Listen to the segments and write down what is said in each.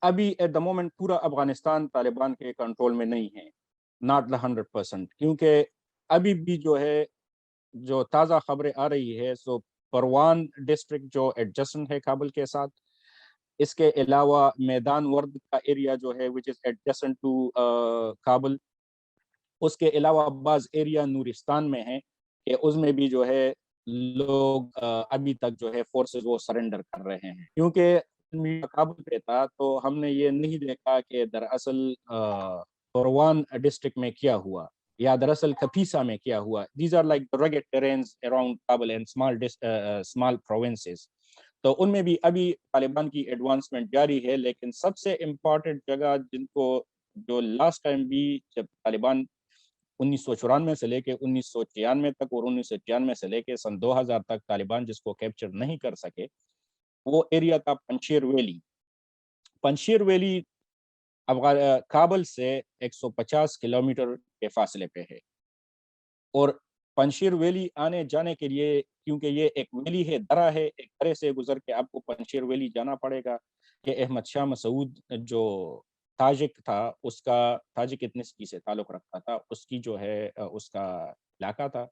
अभी at the moment पूरा अफ़गानिस्तान तालिबान के कंट्रोल में नहीं है, नॉट द 100%, क्योंकि अभी भी जो है, जो ताज़ा खबरें आ रही है, सो परवान डिस्ट्रिक्ट जो एडजेसेंट है काबुल के साथ, इसके अलावा मैदान वर्द का एरिया जो है which is adjacent to Kabul, उसके अलावा बाज़ एरिया नूरिस्तान में है कि उसमें भी जो है लोग अभी तक जो है फोर्सेस वो सरेंडर कर रहे हैं। क्योंकि मैं काबुल पे था तो हमने ये नहीं देखा कि दरअसल परवान डिस्ट्रिक्ट में क्या हुआ या दरअसल कपीसा में क्या हुआ। These are like the rugged terrains around Kabul and small provinces. तो उनमें भी अभी तालिबान की एडवांसमेंट जारी है, लेकिन सबसे इम्पोर्टेंट जगह जिनको, जो लास्ट टाइम भी जब तालिबान 1994 से लेके 1996 तक और 1996 से लेके सन 2000 तक तालिबान जिसको कैप्चर नहीं कर सके, वो एरिया था पंशेर वैली। पंशेर वैली काबुल से 150 किलोमीटर के फासले पे है, और पंशेर वैली आने जाने के लिए, क्योंकि ये एक वैली है, दर्रा है, एक दर्रे से गुजर के आपको पंशेर वैली जाना पड़ेगा। कि अहमद शाह मसूद जो ताजिक था, उसका ताजिक एथनिसिटी से ताल्लुक़ रखता था, उसकी जो है उसका इलाका था।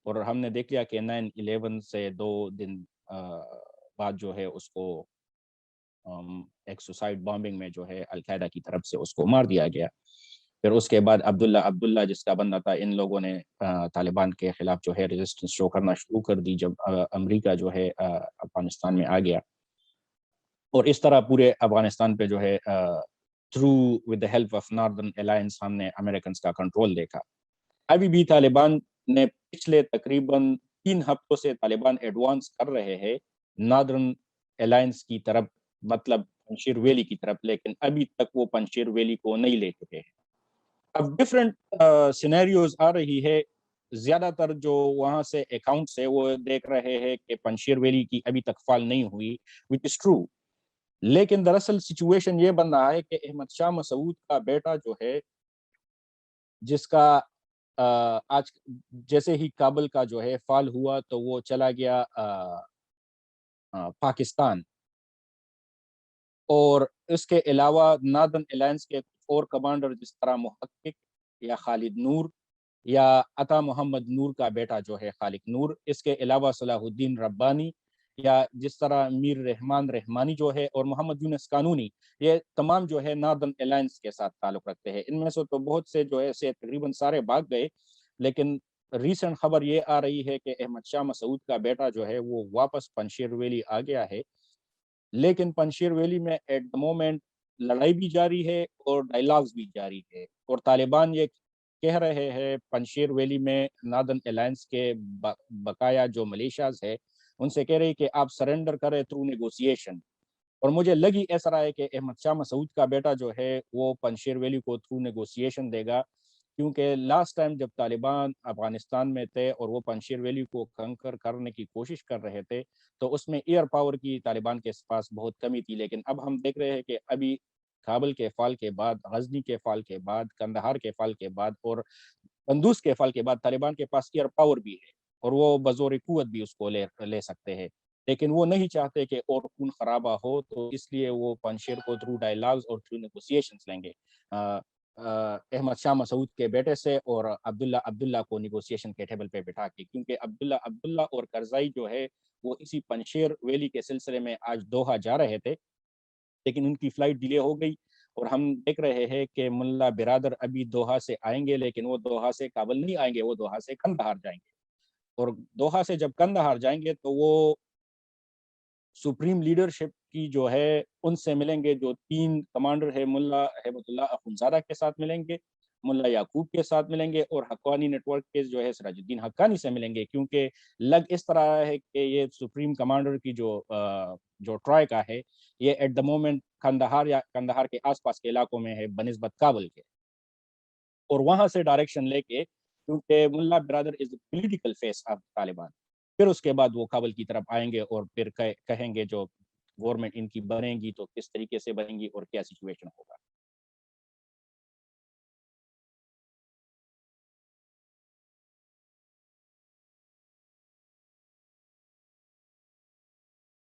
और हमने देख लिया कि 9/11 से 2 दिन बाद जो है उसको एक सुसाइड बॉम्बिंग में जो है अल-कायदा की तरफ से उसको मार दिया गया। फिर उसके बाद अब्दुल्ला अब्दुल्ला जिसका बनना था, इन लोगों ने तालिबान के खिलाफ जो है रेजिस्टेंस शो करना शुरू कर दी जब अमेरिका जो है अफ़गानिस्तान में आ गया। और इस तरह पूरे अफ़गानिस्तान पे जो है through with the help of northern alliance हमने अमेरिकन्स का कंट्रोल देखा। अभी भी तालिबान ने पिछले तकरीबन 3 हफ्तों से तालिबान एडवांस कर रहे हैं नॉर्दर्न अलायंस की तरफ, मतलब पंजशीर वैली की तरफ, लेकिन अभी तक वो पंजशीर वैली को नहीं ले चुके हैं। अब डिफरेंट सिनेरियोज आ रही है। ज्यादातर जो वहां से अकाउंट्स है वो देख रहे हैं कि पंजशीर वैली की अभी तक फॉल नहीं हुई, विच इज ट्रू। लेकिन दरअसल सिचुएशन ये बन रहा है कि अहमद शाह मसूद का बेटा जो है, जिसका आज जैसे ही काबुल का जो है फॉल हुआ तो वो चला गया पाकिस्तान। और इसके अलावा नॉर्दर्न अलायंस के और कमांडर जिस तरह मुहक्किक या खालिद नूर या अता मोहम्मद नूर का बेटा जो है खालिद नूर, इसके अलावा सलाहुद्दीन रब्बानी या जिस तरह मीर रहमान रहमानी जो है और मोहम्मद यूनुस कानूनी, ये तमाम जो है नॉर्दर्न अलायंस के साथ ताल्लुक रखते हैं। इनमें से तो बहुत से जो है से तकरीबन सारे भाग गए, लेकिन रीसेंट खबर ये आ रही है कि अहमद शाह मसूद का बेटा जो है वो वापस पंजशीर वैली आ गया है। लेकिन पंजशीर वैली में एट द मोमेंट लड़ाई भी जारी है और डायलॉग्स भी जारी है, और तालिबान ये कह रहे हैं पंजशीर वैली में नॉर्दर्न अलायंस के बकाया जो मलेशियाज है उनसे कह रहे हैं कि आप सरेंडर करें थ्रू नेगोशिएशन। और मुझे लगी ऐसा रहा है कि अहमद शाह मसूद का बेटा जो है वो पंजशीर वैली को थ्रू नेगोशिएशन देगा, क्योंकि लास्ट टाइम जब तालिबान अफगानिस्तान में थे और वो पंजशीर वैली को कंकर करने की कोशिश कर रहे थे, तो उसमें एयर पावर की तालिबान के पास बहुत कमी थी। लेकिन अब हम देख रहे हैं कि अभी काबुल के फाल के बाद, गजनी के फाल के बाद, कंदहार के फाल के बाद और बंदूस के फाल के बाद तालिबान के पास एयर पावर भी है, और वो बजोर कुवत भी उसको ले ले सकते हैं। लेकिन वो नहीं चाहते कि और खून खराबा हो, तो इसलिए वो पंजशीर को थ्रू डायलॉग्स और थ्रू नेगोशिएशंस लेंगे। अहमद शाह मसूद के बेटे से और अब्दुल्ला अब्दुल्ला को नेगोशिएशन के टेबल पे बिठा के, क्योंकि अब्दुल्ला अब्दुल्ला और करजाई जो है वो इसी पंजशीर वैली के सिलसिले में आज दोहा जा रहे थे, लेकिन उनकी फ्लाइट डिले हो गई। और हम देख रहे हैं कि मुल्ला बिरादर अभी दोहा से आएंगे, लेकिन वो दोहा से काबुल नहीं आएंगे, वो दोहा से कंदहार जाएंगे। और दोहा से जब कंदहार जाएंगे तो वो सुप्रीम लीडरशिप की जो है उनसे मिलेंगे, जो 3 कमांडर है, मुल्ला हिबतुल्लाह अखुंज़ादा के साथ मिलेंगे, मुल्ला याकूब के साथ मिलेंगे और हक्कानी नेटवर्क के जो है सिराजुद्दीन हक्कानी से मिलेंगे। क्योंकि लग इस तरह है कि ये सुप्रीम कमांडर की जो ट्राइका है, ये एट द मोमेंट कंदहार या कंदहार के आस-पास के इलाकों में है बनिस्बत काबुल के। और वहाँ से डायरेक्शन लेके, क्योंकि mullah Baradar is the political face of Taliban. फिर उसके बाद वो काबुल की तरफ आएँगे और फिर कहेंगे जो गवर्नमेंट इनकी बनेगी तो किस तरीके से बनेगी और क्या सिचुएशन होगा।